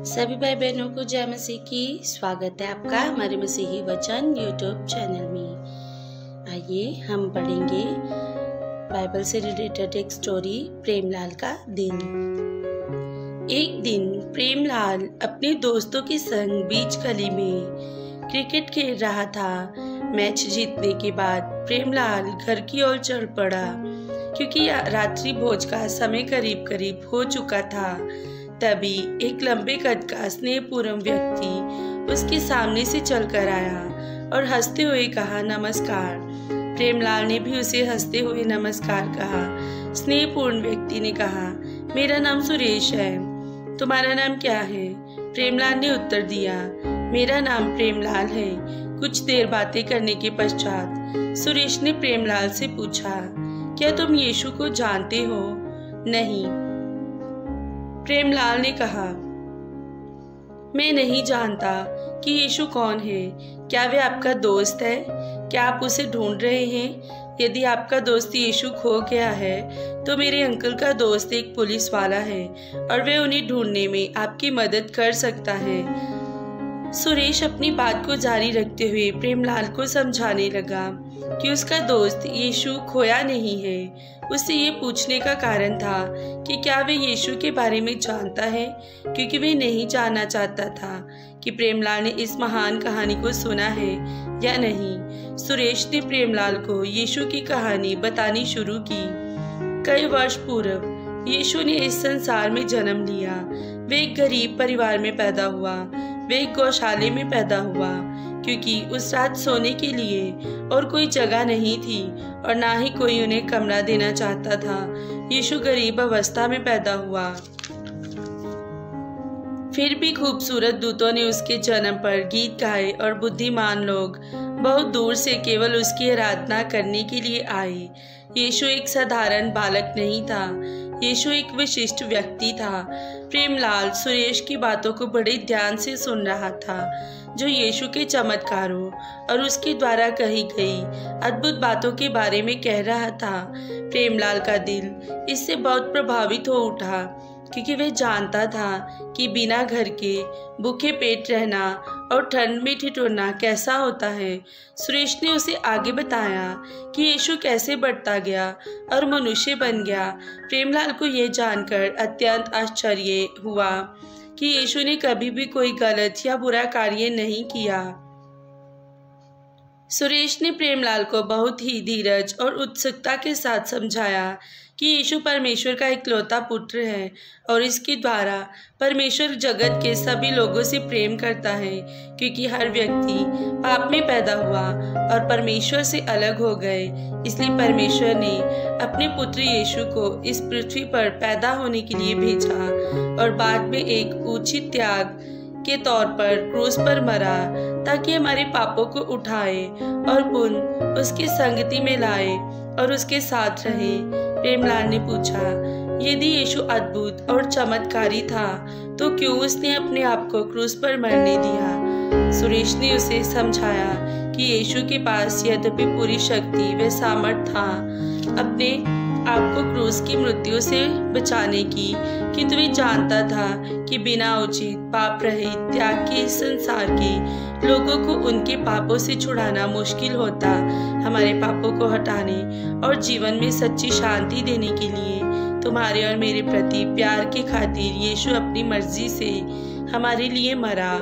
सभी भाई बहनों को जय मसीह की स्वागत है आपका हमारे मसीही वचन यूट्यूब चैनल में। आइए हम पढ़ेंगे बाइबल से रिलेटेड एक स्टोरी, प्रेमलाल का दिन। एक दिन प्रेमलाल अपने दोस्तों के संग बीच गली में क्रिकेट खेल रहा था। मैच जीतने के बाद प्रेमलाल घर की ओर चल पड़ा क्योंकि रात्रि भोज का समय करीब करीब हो चुका था। तभी एक लंबे कद का स्नेहपूर्ण व्यक्ति उसके सामने से चलकर आया और हंसते हुए कहा, नमस्कार। प्रेमलाल ने भी उसे हंसते हुए नमस्कार कहा। स्नेहपूर्ण व्यक्ति ने कहा, मेरा नाम सुरेश है, तुम्हारा नाम क्या है? प्रेमलाल ने उत्तर दिया, मेरा नाम प्रेमलाल है। कुछ देर बातें करने के पश्चात सुरेश ने प्रेमलाल से पूछा, क्या तुम यीशु को जानते हो? नहीं, प्रेमलाल ने कहा, मैं नहीं जानता कि यीशु कौन है। क्या वे आपका दोस्त है? क्या आप उसे ढूंढ रहे हैं? यदि आपका दोस्त यीशु खो गया है तो मेरे अंकल का दोस्त एक पुलिस वाला है और वे उन्हें ढूंढने में आपकी मदद कर सकता है। सुरेश अपनी बात को जारी रखते हुए प्रेमलाल को समझाने लगा कि उसका दोस्त यीशु खोया नहीं है। उससे ये पूछने का कारण था कि क्या वे यीशु के बारे में जानता है, क्योंकि वे नहीं जानना चाहता था कि प्रेमलाल ने इस महान कहानी को सुना है या नहीं। सुरेश ने प्रेमलाल को यीशु की कहानी बतानी शुरू की। कई वर्ष पूर्व यीशु ने इस संसार में जन्म लिया। वे एक गरीब परिवार में पैदा हुआ। वे एक गौशाले में पैदा हुआ क्योंकि उस रात सोने के लिए और कोई जगह नहीं थी और ना ही कोई उन्हें कमरा देना चाहता था। यीशु गरीब अवस्था में पैदा हुआ। फिर भी खूबसूरत दूतों ने उसके जन्म पर गीत गाए और बुद्धिमान लोग बहुत दूर से केवल उसकी आराधना करने के लिए आए। यीशु एक साधारण बालक नहीं था, यीशु एक विशिष्ट व्यक्ति था। प्रेमलाल सुरेश की बातों को बड़े ध्यान से सुन रहा था, जो यीशु के चमत्कारों और उसके द्वारा कही गई अद्भुत बातों के बारे में कह रहा था। प्रेमलाल का दिल इससे बहुत प्रभावित हो उठा क्योंकि वह जानता था कि बिना घर के भूखे पेट रहना और ठंड में ठिठुरना कैसा होता है। सुरेश ने उसे आगे बताया कि यीशु कैसे बढ़ता गया और मनुष्य बन गया। प्रेमलाल को यह जानकर अत्यंत आश्चर्य हुआ कि यीशु ने कभी भी कोई गलत या बुरा कार्य नहीं किया। सुरेश ने प्रेमलाल को बहुत ही धीरज और उत्सुकता के साथ समझाया कि यीशु परमेश्वर का इकलौता पुत्र है और इसके द्वारा परमेश्वर जगत के सभी लोगों से प्रेम करता है, क्योंकि हर व्यक्ति पाप में पैदा हुआ और परमेश्वर से अलग हो गए। इसलिए परमेश्वर ने अपने पुत्र यीशु को इस पृथ्वी पर पैदा होने के लिए भेजा और बाद में एक उचित त्याग के तौर पर क्रूस पर मरा ताकि हमारे पापों को उठाए और पुनः उसकी संगति में लाए और उसके साथ रहे। प्रेमलाल ने पूछा, यदि यीशु अद्भुत और चमत्कारी था तो क्यों उसने अपने आप को क्रूस पर मरने दिया? सुरेश ने उसे समझाया कि यीशु के पास यद्यपि पूरी शक्ति व सामर्थ्य था अपने आप को क्रूस की मृत्यु से बचाने की, किंतु वे जानता था कि बिना उचित पाप रहित त्याग के इस संसार के लोगों को उनके पापों से छुड़ाना मुश्किल होता। हमारे पापों को हटाने और जीवन में सच्ची शांति देने के लिए तुम्हारे और मेरे प्रति प्यार के खातिर यीशु अपनी मर्जी से हमारे लिए मरा।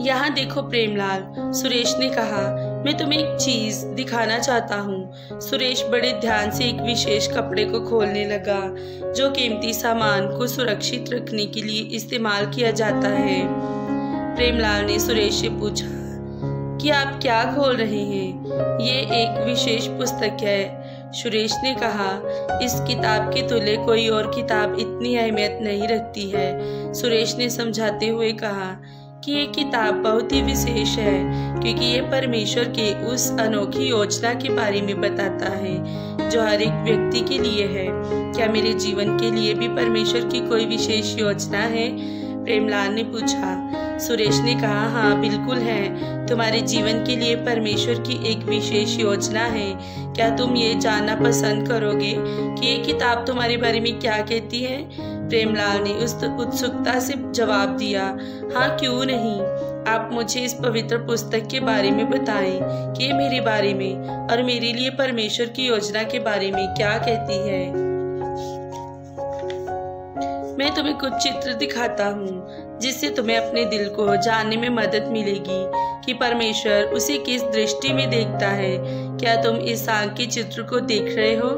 यहाँ देखो प्रेमलाल, सुरेश ने कहा, मैं तुम्हें एक चीज दिखाना चाहता हूँ। सुरेश बड़े ध्यान से एक विशेष कपड़े को खोलने लगा जो कीमती सामान को सुरक्षित रखने के लिए इस्तेमाल किया जाता है। प्रेमलाल ने सुरेश से पूछा कि आप क्या खोल रहे हैं? ये एक विशेष पुस्तक है। सुरेश ने कहा, इस किताब के तुल्य कोई और किताब इतनी अहमियत नहीं रखती है। सुरेश ने समझाते हुए कहा कि ये किताब बहुत ही विशेष है क्योंकि ये परमेश्वर के उस अनोखी योजना के बारे में बताता है जो हर एक व्यक्ति के लिए है। क्या मेरे जीवन के लिए भी परमेश्वर की कोई विशेष योजना है? प्रेमलाल ने पूछा। सुरेश ने कहा, हाँ बिल्कुल है, तुम्हारे जीवन के लिए परमेश्वर की एक विशेष योजना है। क्या तुम ये जानना पसंद करोगे कि ये किताब तुम्हारे बारे में क्या कहती है? प्रेमलाल ने उस उत्सुकता से जवाब दिया, हाँ क्यों नहीं। आप मुझे इस पवित्र पुस्तक के बारे में बताएं कि ये मेरे बारे में और मेरे लिए परमेश्वर की योजना के बारे में क्या कहती है। मैं तुम्हें कुछ चित्र दिखाता हूँ जिससे तुम्हें अपने दिल को जानने में मदद मिलेगी कि परमेश्वर उसे किस दृष्टि में देखता है। क्या तुम इस आँख के चित्र को देख रहे हो?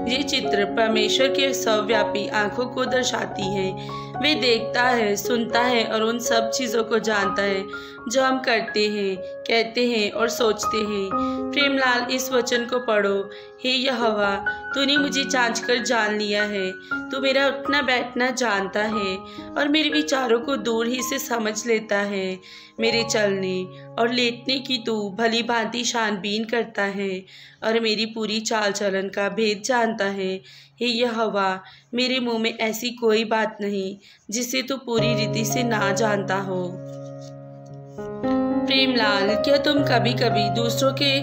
ये चित्र परमेश्वर के सर्वव्यापी आँखों को दर्शाती है। वे देखता है, सुनता है और उन सब चीज़ों को जानता है जो हम करते हैं, कहते हैं और सोचते हैं। प्रेमलाल, इस वचन को पढ़ो। हे यहोवा, तूने मुझे जांच कर जान लिया है। तू मेरा उठना बैठना जानता है और मेरे विचारों को दूर ही से समझ लेता है। मेरे चलने और लेटने की तू भली भांति छानबीन करता है और मेरी पूरी चाल चलन का भेद जानता है। हे यहोवा, मेरे मुंह में ऐसी कोई बात नहीं जिसे तू पूरी रीति से ना जानता हो। प्रेमलाल, क्या तुम कभी कभी दूसरों के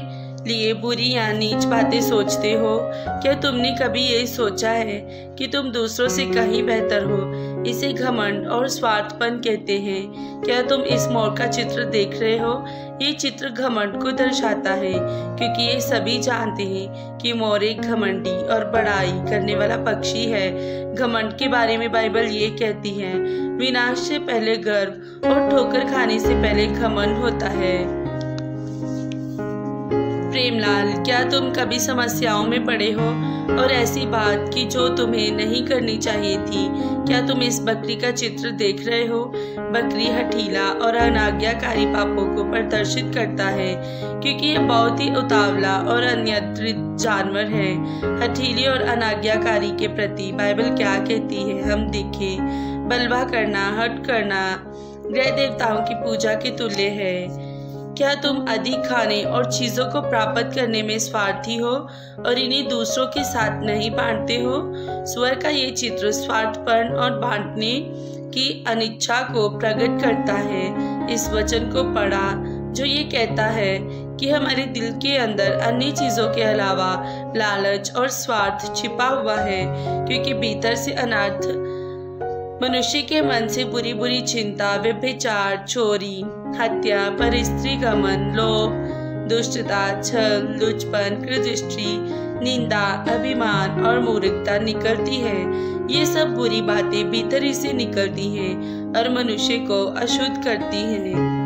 लिए बुरी या नीच बातें सोचते हो? क्या तुमने कभी ये सोचा है कि तुम दूसरों से कहीं बेहतर हो? इसे घमंड और स्वार्थपन कहते हैं। क्या तुम इस मोर का चित्र देख रहे हो? ये चित्र घमंड को दर्शाता है, क्योंकि ये सभी जानते हैं कि मोर एक घमंडी और बड़ाई करने वाला पक्षी है। घमंड के बारे में बाइबल ये कहती है, विनाश से पहले गर्व और ठोकर खाने से पहले घमंड होता है। प्रेमलाल, क्या तुम कभी समस्याओं में पड़े हो और ऐसी बात की जो तुम्हें नहीं करनी चाहिए थी? क्या तुम इस बकरी का चित्र देख रहे हो? बकरी हठीला और अनाज्ञाकारी पापों को प्रदर्शित करता है, क्योंकि यह बहुत ही उतावला और अनियंत्रित जानवर है। हठीली और अनाज्ञाकारी के प्रति बाइबल क्या कहती है, हम देखें। बलवा करना, हट करना ग्रह देवताओं की पूजा के तुल्य है। क्या तुम अधिक खाने और चीज़ों को प्राप्त करने में स्वार्थी हो और इन्हें दूसरों के साथ नहीं बांटते हो? स्वर का ये चित्र स्वार्थपन और बांटने की अनिच्छा को प्रकट करता है। इस वचन को पढ़ा जो ये कहता है कि हमारे दिल के अंदर अन्य चीज़ों के अलावा लालच और स्वार्थ छिपा हुआ है, क्योंकि भीतर से अनर्थ मनुष्य के मन से बुरी बुरी चिंता, व्यभिचार, चोरी, हत्या, परस्त्री गमन, लोभ, दुष्टता, छल, लुचपन, कृदृष्टि, निंदा, अभिमान और मूर्खता निकलती है। ये सब बुरी बातें भीतर ही से निकलती हैं और मनुष्य को अशुद्ध करती हैं।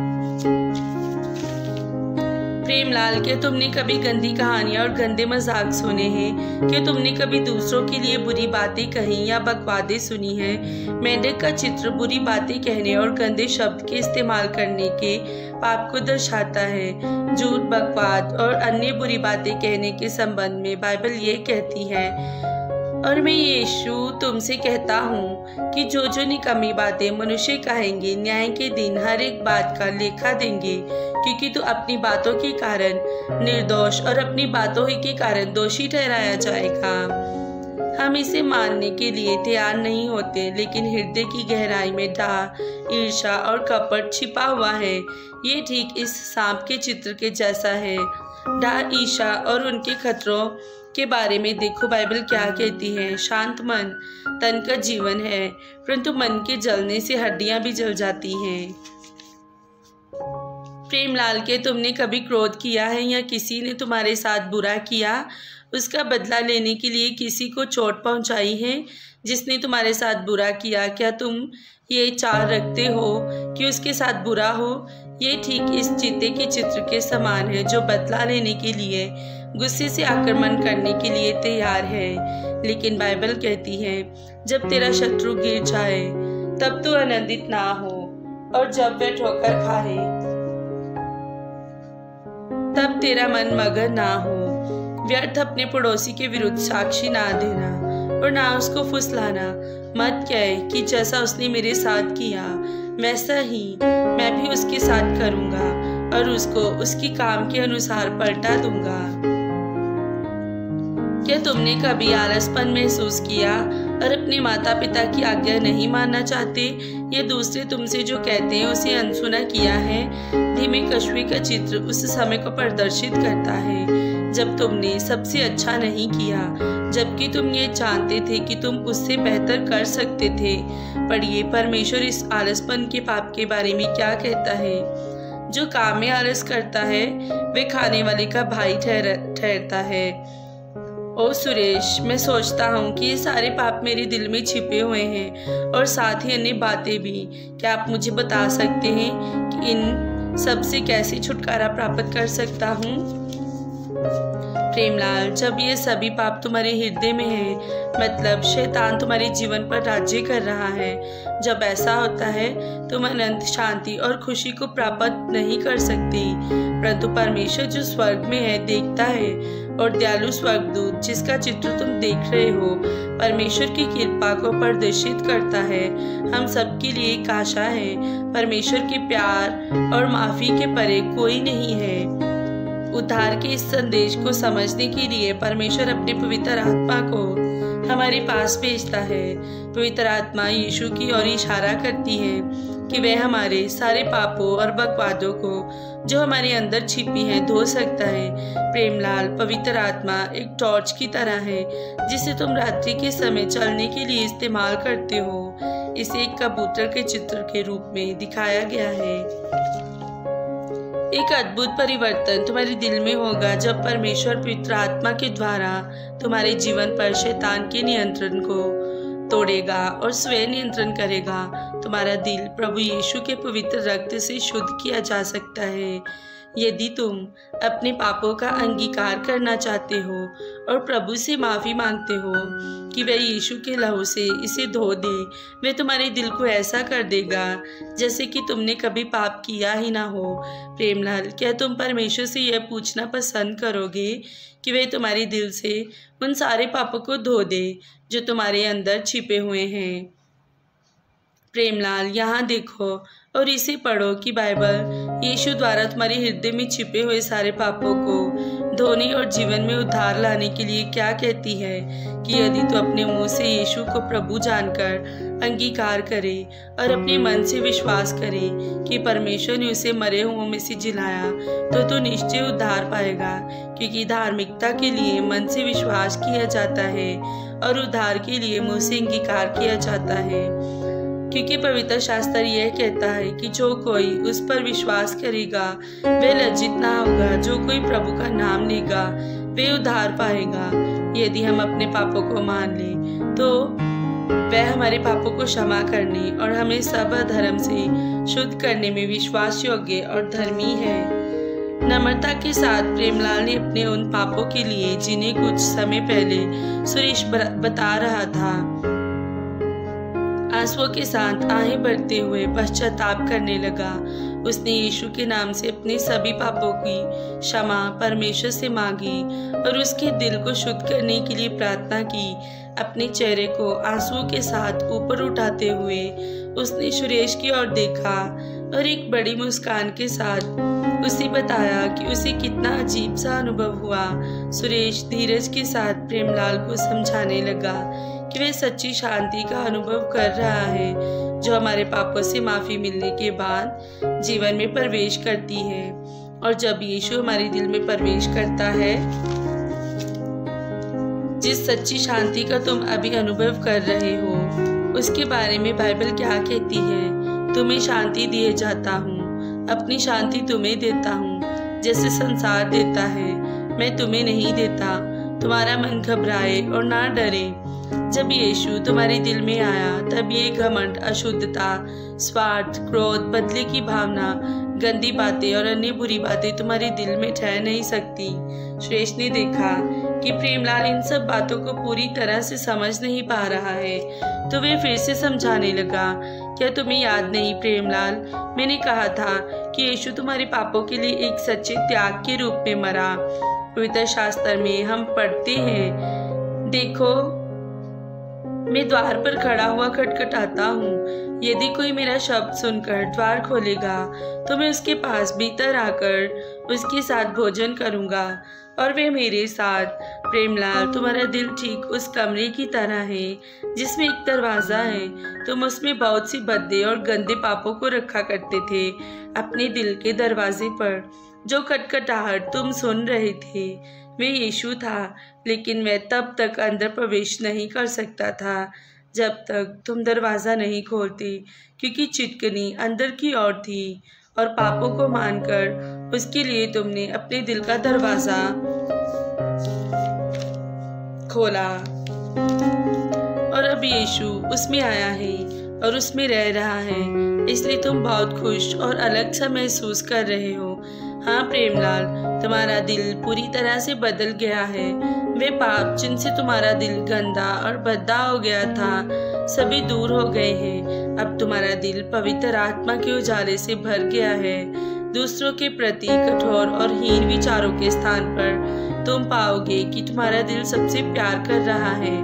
प्रेमलाल, क्या तुमने कभी गंदी कहानियां और गंदे मजाक सुने हैं? क्या तुमने कभी दूसरों के लिए बुरी बातें कही या बकवादें सुनी हैं? मेंढक का चित्र बुरी बातें कहने और गंदे शब्द के इस्तेमाल करने के पाप को दर्शाता है। झूठ, बकवाद और अन्य बुरी बातें कहने के संबंध में बाइबल ये कहती है, और मैं यीशु तुमसे कहता हूँ कि जो जो निकम्मी बातें मनुष्य कहेंगे, न्याय के दिन हर एक बात का लेखा देंगे, क्योंकि तू अपनी बातों के कारण निर्दोष और अपनी बातों ही के कारण दोषी ठहराया जाएगा। हम इसे मानने के लिए तैयार नहीं होते, लेकिन हृदय की गहराई में डाह, ईर्ष्या और कपट छिपा हुआ है। ये ठीक इस सांप के चित्र के जैसा है। डाह, ईर्ष्या और उनके खतरों के बारे में देखो बाइबल क्या कहती है। शांत मन तन का जीवन है, परंतु मन के जलने से हड्डियां भी जल जाती हैं। प्रेमलाल, के तुमने कभी क्रोध किया है या किसी ने तुम्हारे साथ बुरा किया, उसका बदला लेने के लिए किसी को चोट पहुंचाई है जिसने तुम्हारे साथ बुरा किया? क्या तुम ये चाह रखते हो कि उसके साथ बुरा हो? ये ठीक इस चीते के चित्र के समान है जो बदला लेने के लिए, गुस्से से आक्रमण करने के लिए तैयार है। लेकिन बाइबल कहती है, जब तेरा शत्रु गिर जाए तब तू आनंदित ना हो, और जब वह ठोकर खाए तब तेरा मन मगन ना हो। व्यर्थ अपने पड़ोसी के विरुद्ध साक्षी ना देना और ना उसको फुसलाना। मत कहे कि जैसा उसने मेरे साथ किया वैसा ही मैं भी उसके साथ करूंगा और उसको उसकी काम के अनुसार पलटा दूंगा। क्या तुमने कभी आलसपन महसूस किया और अपने माता पिता की आज्ञा नहीं मानना चाहते, या दूसरे तुमसे जो कहते हैं उसे अनसुना किया है? धीमे कछुए का चित्र उस समय को प्रदर्शित करता है जब तुमने सबसे अच्छा नहीं किया, जबकि तुम ये जानते थे कि तुम उससे बेहतर कर सकते थे। पढ़िए परमेश्वर इस आलसपन के पाप के बारे में क्या कहता है। जो काम में आलस करता है वे खाने वाले का भाई ठहरता है। ओ सुरेश, मैं सोचता हूँ कि ये सारे पाप मेरे दिल में छिपे हुए हैं और साथ ही अन्य बातें भी। क्या आप मुझे बता सकते हैं कि इन सब से कैसे छुटकारा प्राप्त कर सकता हूँ? प्रेमलाल, जब ये सभी पाप तुम्हारे हृदय में है, मतलब शैतान तुम्हारे जीवन पर राज्य कर रहा है, जब ऐसा होता है तुम अनंत शांति और खुशी को प्राप्त नहीं कर सकते। परंतु परमेश्वर जो स्वर्ग में है देखता है, और दयालु स्वर्गदूत जिसका चित्र तुम देख रहे हो परमेश्वर की कृपा को प्रदर्शित करता है। हम सबके लिए एक आशा है। परमेश्वर के प्यार और माफी के परे कोई नहीं है। उद्धार के इस संदेश को समझने के लिए परमेश्वर अपने पवित्र आत्मा को हमारे पास भेजता है। पवित्र आत्मा यीशु की ओर इशारा करती है कि वह हमारे सारे पापों और बकवादों को जो हमारे अंदर छिपी हैं धो सकता है। प्रेमलाल, पवित्र आत्मा एक टॉर्च की तरह है जिसे तुम रात्रि के समय चलने के लिए इस्तेमाल करते हो। इसे एक कबूतर के चित्र के रूप में दिखाया गया है। एक अद्भुत परिवर्तन तुम्हारे दिल में होगा जब परमेश्वर पवित्र आत्मा के द्वारा तुम्हारे जीवन पर शैतान के नियंत्रण को तोड़ेगा और स्वयं नियंत्रण करेगा। तुम्हारा दिल प्रभु यीशु के पवित्र रक्त से शुद्ध किया जा सकता है। यदि तुम अपने पापों का अंगीकार करना चाहते हो और प्रभु से माफ़ी मांगते हो कि वह यीशु के लहू से इसे धो दे, वह तुम्हारे दिल को ऐसा कर देगा जैसे कि तुमने कभी पाप किया ही ना हो। प्रेमलाल, क्या तुम परमेश्वर से यह पूछना पसंद करोगे कि वह तुम्हारे दिल से उन सारे पापों को धो दे जो तुम्हारे अंदर छिपे हुए हैं? प्रेमलाल, यहाँ देखो और इसे पढ़ो कि बाइबल यीशु द्वारा तुम्हारे हृदय में छिपे हुए सारे पापों को धोने और जीवन में उद्धार लाने के लिए क्या कहती है कि यदि तू अपने मुंह से यीशु को प्रभु जानकर अंगीकार करे और अपने मन से विश्वास करे कि परमेश्वर ने उसे मरे हुओं में से जिलाया, तो तू निश्चय उद्धार पाएगा। क्योंकि धार्मिकता के लिए मन से विश्वास किया जाता है और उद्धार के लिए मुंह से अंगीकार किया जाता है। क्योंकि पवित्र शास्त्र यह कहता है कि जो कोई उस पर विश्वास करेगा वह लज्जित ना होगा। जो कोई प्रभु का नाम लेगा वह उद्धार पाएगा। यदि हम अपने पापों को मान लें तो वह हमारे पापों को क्षमा करने और हमें सब अधर्म से शुद्ध करने में विश्वास योग्य और धर्मी है। नम्रता के साथ प्रेमलाल ने अपने उन पापों के लिए जिन्हें कुछ समय पहले सुरेश बता रहा था, आंसुओं के साथ आहें भरते हुए पश्चाताप करने लगा। उसने यीशु के नाम से अपने सभी पापों की क्षमा परमेश्वर से मांगी और उसके दिल को शुद्ध करने के लिए प्रार्थना की। अपने चेहरे को आंसुओं के साथ ऊपर उठाते हुए उसने सुरेश की ओर देखा और एक बड़ी मुस्कान के साथ उसे बताया कि उसे कितना अजीब सा अनुभव हुआ। सुरेश धीरज के साथ प्रेमलाल को समझाने लगा कि वह सच्ची शांति का अनुभव कर रहा है जो हमारे पापों से माफ़ी मिलने के बाद जीवन में प्रवेश करती है। और जब यीशु हमारे दिल में प्रवेश करता है, जिस सच्ची शांति का तुम अभी अनुभव कर रहे हो, उसके बारे में बाइबल क्या कहती है? तुम्हें शांति दिए जाता हूँ, अपनी शांति तुम्हें देता हूँ। जैसे संसार देता है मैं तुम्हें नहीं देता। तुम्हारा मन घबराए और ना डरे। जब यीशु तुम्हारे दिल में आया तब ये घमंड, अशुद्धता, स्वार्थ, क्रोध, बदले की भावना, गंदी बातें और अन्य बुरी बातें तुम्हारे दिल में ठहर नहीं सकती। सुरेश ने देखा कि प्रेमलाल इन सब बातों को पूरी तरह से समझ नहीं पा रहा है, तो वे फिर से समझाने लगा। क्या तुम्हें याद नहीं प्रेमलाल, मैंने कहा था कि यीशु तुम्हारे पापों के लिए एक सच्चे त्याग के रूप में मरा। पवित्र शास्त्र में हम पढ़ते हैं, देखो मैं द्वार पर खड़ा हुआ खटखटाता हूँ। यदि कोई मेरा शब्द सुनकर द्वार खोलेगा तो मैं उसके पास भीतर आकर उसके साथ भोजन करूँगा और वे मेरे साथ। प्रेमलाल, तुम्हारा दिल ठीक उस कमरे की तरह है जिसमें एक दरवाज़ा है। तुम उसमें बहुत सी भद्दे और गंदे पापों को रखा करते थे। अपने दिल के दरवाजे पर जो खटखटाहट तुम सुन रहे थे वे यीशु था, लेकिन वह तब तक अंदर प्रवेश नहीं कर सकता था जब तक तुम दरवाज़ा नहीं खोलते, क्योंकि चिटकनी अंदर की ओर थी और पापों को मानकर उसके लिए तुमने अपने दिल का दरवाज़ा खोला। और अब यीशु उसमें आया है और उसमें रह रहा है, इसलिए तुम बहुत खुश और अलग सा महसूस कर रहे हो। हाँ प्रेमलाल, तुम्हारा दिल पूरी तरह से बदल गया है। वे पाप जिनसे तुम्हारा दिल गंदा और भद्दा हो गया था, सभी दूर हो गए हैं। अब तुम्हारा दिल पवित्र आत्मा के उजाले से भर गया है। दूसरों के प्रति कठोर और हीन विचारों के स्थान पर तुम पाओगे कि तुम्हारा दिल सबसे प्यार कर रहा है।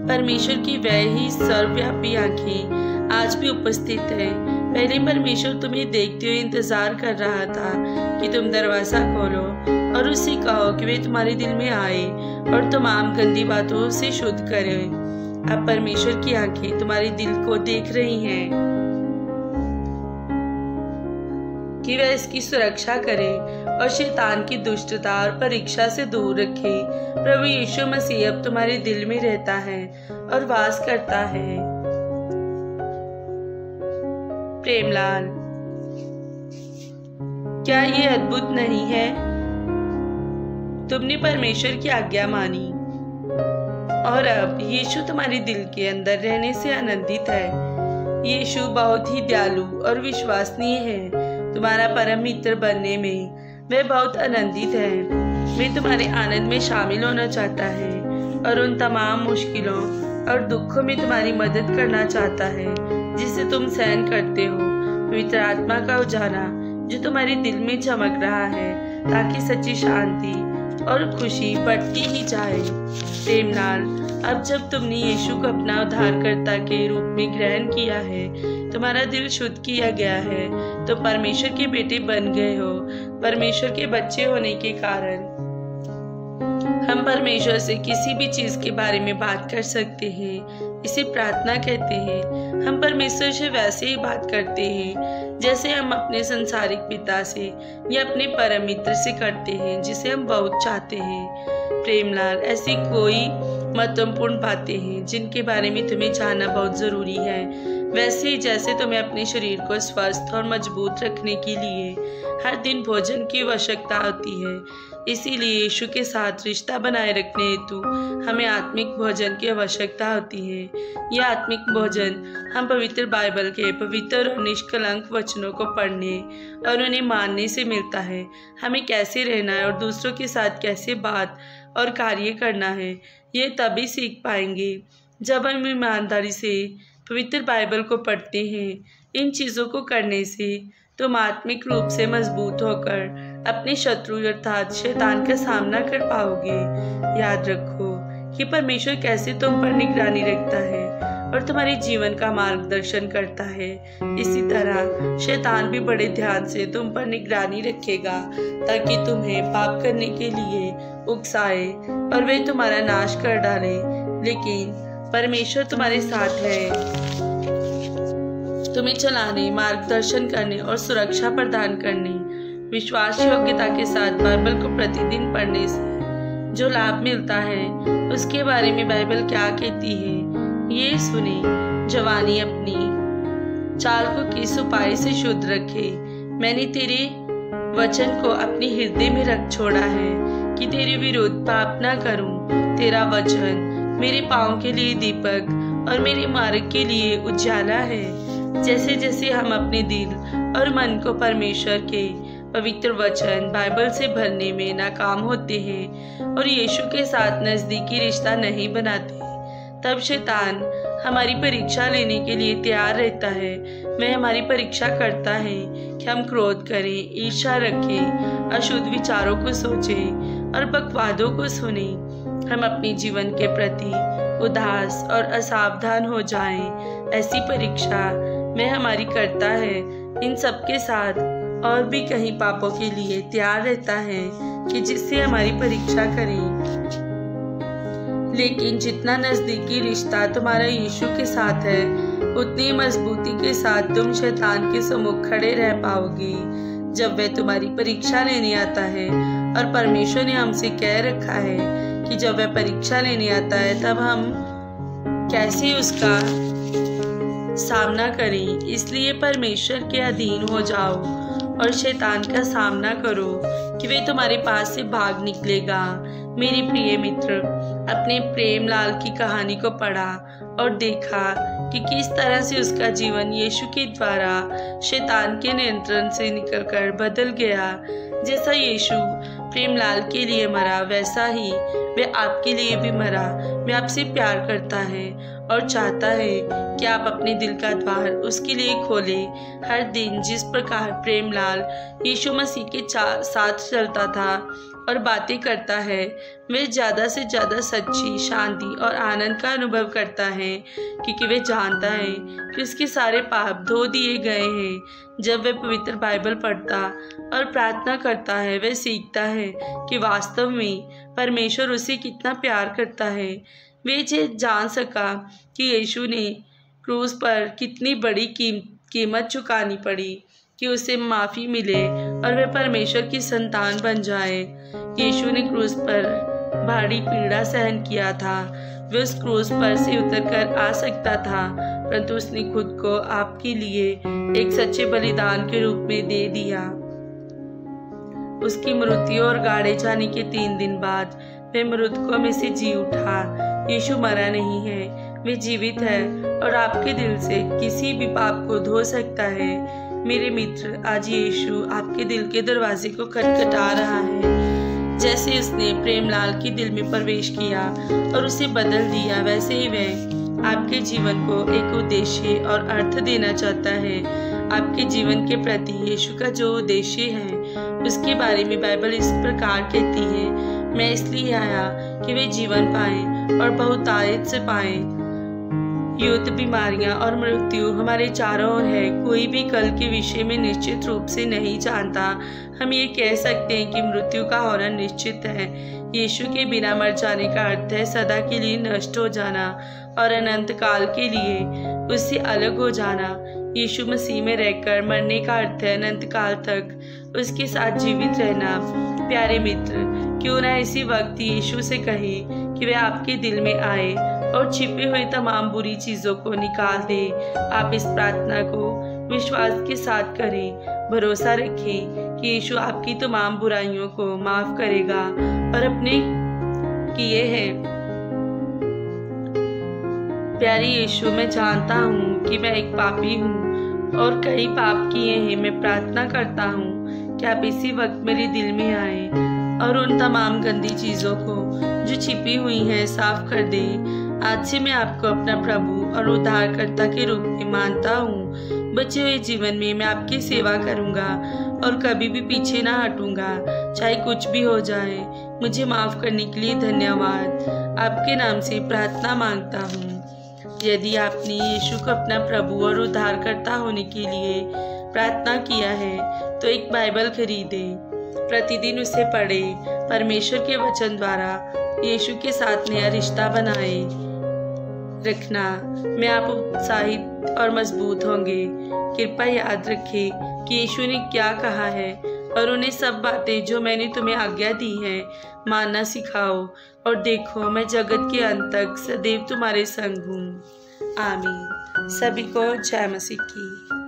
परमेश्वर की वह ही सर्वव्यापी आंखें आज भी उपस्थित है। पहले परमेश्वर तुम्हें देखते हुए इंतजार कर रहा था कि तुम दरवाजा खोलो और उससे कहो कि वे तुम्हारे दिल में आए और तमाम गंदी बातों से शुद्ध करे। अब परमेश्वर की आंखें तुम्हारे दिल को देख रही हैं कि वह इसकी सुरक्षा करे और शैतान की दुष्टता और परीक्षा से दूर रखे। प्रभु यीशु मसीह अब तुम्हारे दिल में रहता है और वास करता है। प्रेमलाल, क्या ये अद्भुत नहीं है? तुमने परमेश्वर की आज्ञा मानी और अब यीशु तुम्हारे दिल के अंदर रहने से आनंदित है। यीशु बहुत ही दयालु और विश्वसनीय है। तुम्हारा परम मित्र बनने में वह बहुत आनंदित है। वह तुम्हारे आनंद में शामिल होना चाहता है और उन तमाम मुश्किलों और दुखों में तुम्हारी मदद करना चाहता है जिसे तुम सहन करते हो। पवित्र आत्मा का उजाला जो तुम्हारे दिल में चमक रहा है, ताकि सच्ची शांति और खुशी बढ़ती ही जाए। प्रेमलाल, अब जब तुमने यीशु को अपना उद्धारकर्ता के रूप में ग्रहण किया है, तुम्हारा दिल शुद्ध किया गया है, तो परमेश्वर के बेटे बन गए हो। परमेश्वर के बच्चे होने के कारण हम परमेश्वर से किसी भी चीज के बारे में बात कर सकते हैं। इसे प्रार्थना कहते हैं। हम परमेश्वर से वैसे ही बात करते हैं जैसे हम अपने संसारिक पिता से या अपने परम मित्र से करते हैं जिसे हम बहुत चाहते हैं। प्रेमलाल, ऐसी कोई महत्वपूर्ण बातें हैं जिनके बारे में तुम्हें जानना बहुत जरूरी है। वैसे ही जैसे तुम्हें अपने शरीर को स्वस्थ और मजबूत रखने के लिए हर दिन भोजन की आवश्यकता होती है, इसीलिए यीशु के साथ रिश्ता बनाए रखने हेतु हमें आत्मिक भोजन की आवश्यकता होती है। यह आत्मिक भोजन हम पवित्र बाइबल के पवित्र और निष्कलंक वचनों को पढ़ने और उन्हें मानने से मिलता है। हमें कैसे रहना है और दूसरों के साथ कैसे बात और कार्य करना है, ये तभी सीख पाएंगे जब हम ईमानदारी से पवित्र बाइबल को पढ़ते हैं। इन चीज़ों को करने से तुम आत्मिक रूप से मजबूत होकर अपने शत्रु अर्थात शैतान का सामना कर पाओगे। याद रखो कि परमेश्वर कैसे तुम पर निगरानी रखता है और तुम्हारे जीवन का मार्गदर्शन करता है। इसी तरह शैतान भी बड़े ध्यान से तुम पर निगरानी रखेगा ताकि तुम्हें पाप करने के लिए उकसाए और वे तुम्हारा नाश कर डाले। लेकिन परमेश्वर तुम्हारे साथ है, तुम्हें चलाने, मार्गदर्शन करने और सुरक्षा प्रदान करने। विश्वास योग्यता के साथ बाइबल को प्रतिदिन पढ़ने से जो लाभ मिलता है उसके बारे में बाइबल क्या कहती है, ये सुने। जवानी अपनी चाल को किस उपाय से शुद्ध रखे। मैंने तेरे वचन को अपने हृदय में रख छोड़ा है कि तेरे विरुद्ध पाप न करूं। तेरा वचन मेरे पाँव के लिए दीपक और मेरे मार्ग के लिए उजाला है। जैसे जैसे हम अपने दिल और मन को परमेश्वर के पवित्र वचन बाइबल से भरने में नाकाम होते हैं और यीशु के साथ नजदीकी रिश्ता नहीं बनाते, तब शैतान हमारी परीक्षा लेने के लिए तैयार रहता है। वह हमारी परीक्षा करता है कि हम क्रोध करें, ईर्ष्या रखें, अशुद्ध विचारों को सोचें और बकवादों को सुनें। हम अपने जीवन के प्रति उदास और असावधान हो जाएं। ऐसी परीक्षा वह हमारी करता है। इन सब के साथ और भी कहीं पापों के लिए तैयार रहता है कि जिससे हमारी परीक्षा करें। लेकिन जितना नजदीकी रिश्ता तुम्हारा यीशु के साथ है, उतनी मजबूती के साथ तुम शैतान के सम्मुख खड़े रह पाओगे। जब वह तुम्हारी परीक्षा लेने आता है और परमेश्वर ने हमसे कह रखा है कि जब वह परीक्षा लेने आता है तब हम कैसे उसका सामना करें। इसलिए परमेश्वर के अधीन हो जाओ और शैतान का सामना करो कि वे तुम्हारे पास से भाग निकलेगा। मेरे प्रिय मित्र, अपने प्रेमलाल की कहानी को पढ़ा और देखा कि किस तरह से उसका जीवन यीशु के द्वारा शैतान के नियंत्रण से निकलकर बदल गया। जैसा यीशु प्रेमलाल के लिए मरा वैसा ही वह आपके लिए भी मरा। वह आपसे प्यार करता है और चाहता है कि आप अपने दिल का द्वार उसके लिए खोलें। हर दिन जिस प्रकार प्रेमलाल यीशु मसीह के साथ चलता था और बातें करता है, वह ज़्यादा से ज़्यादा सच्ची शांति और आनंद का अनुभव करता है, क्योंकि वह जानता है कि उसके सारे पाप धो दिए गए हैं। जब वह पवित्र बाइबल पढ़ता और प्रार्थना करता है, वह सीखता है कि वास्तव में परमेश्वर उसे कितना प्यार करता है। वह जान सका कि यीशु ने क्रूस पर कितनी बड़ी कीमत चुकानी पड़ी कि उसे माफ़ी मिले और वह परमेश्वर की संतान बन जाए। यीशु ने क्रूस पर भारी पीड़ा सहन किया था। वह उस क्रूस पर से उतरकर आ सकता था, परंतु उसने खुद को आपके लिए एक सच्चे बलिदान के रूप में दे दिया। उसकी मृत्यु और गाड़े जाने के 3 दिन बाद वह मृतकों में से जी उठा। यीशु मरा नहीं है, वह जीवित है और आपके दिल से किसी भी पाप को धो सकता है। मेरे मित्र, आज यीशु आपके दिल के दरवाजे को खटखटा रहा है। जैसे उसने प्रेमलाल के दिल में प्रवेश किया और उसे बदल दिया, वैसे ही वह आपके जीवन को एक उद्देश्य और अर्थ देना चाहता है। आपके जीवन के प्रति यीशु का जो उद्देश्य है उसके बारे में बाइबल इस प्रकार कहती है, मैं इसलिए आया कि वे जीवन पाएं और बहुतायत से पाएं। युद्ध, बीमारियां और मृत्यु हमारे चारों ओर है। कोई भी कल के विषय में निश्चित रूप से नहीं जानता। हम ये कह सकते हैं कि मृत्यु का होना निश्चित है। यीशु के बिना मर जाने का अर्थ है सदा के लिए नष्ट हो जाना और अनंत काल के लिए उससे अलग हो जाना। यीशु मसीह में रहकर मरने का अर्थ है अनंत काल तक उसके साथ जीवित रहना। प्यारे मित्र, क्यों ना इसी वक्त यीशु से कहें कि वह आपके दिल में आए और छिपे हुए तमाम बुरी चीज़ों को निकाल दे। आप इस प्रार्थना को विश्वास के साथ करें। भरोसा रखें कि यीशु आपकी तमाम बुराइयों को माफ करेगा और अपने किए हैं। प्यारे यीशु, मैं जानता हूँ कि मैं एक पापी हूँ और कई पाप किए हैं। मैं प्रार्थना करता हूँ कि आप इसी वक्त मेरे दिल में आए और उन तमाम गंदी चीज़ों को जो छिपी हुई हैं साफ कर दें। आज से मैं आपको अपना प्रभु और उद्धारकर्ता के रूप में मानता हूँ। बचे हुए जीवन में मैं आपकी सेवा करूँगा और कभी भी पीछे ना हटूँगा, चाहे कुछ भी हो जाए। मुझे माफ़ करने के लिए धन्यवाद। आपके नाम से प्रार्थना मांगता हूँ। यदि आपने यीशु को अपना प्रभु और उद्धारकर्ता होने के लिए प्रार्थना किया है तो एक बाइबल खरीदें, प्रतिदिन उसे पढ़ें, परमेश्वर के वचन द्वारा यीशु के साथ नया रिश्ता बनाए रखना। मैं आप उत्साहित और मजबूत होंगे। कृपया याद रखें कि यीशु ने क्या कहा है और उन्हें सब बातें जो मैंने तुम्हें आज्ञा दी है मानना सिखाओ। और देखो, मैं जगत के अंत तक सदैव तुम्हारे संग हूँ। आमीन। सभी को जय मसीह की।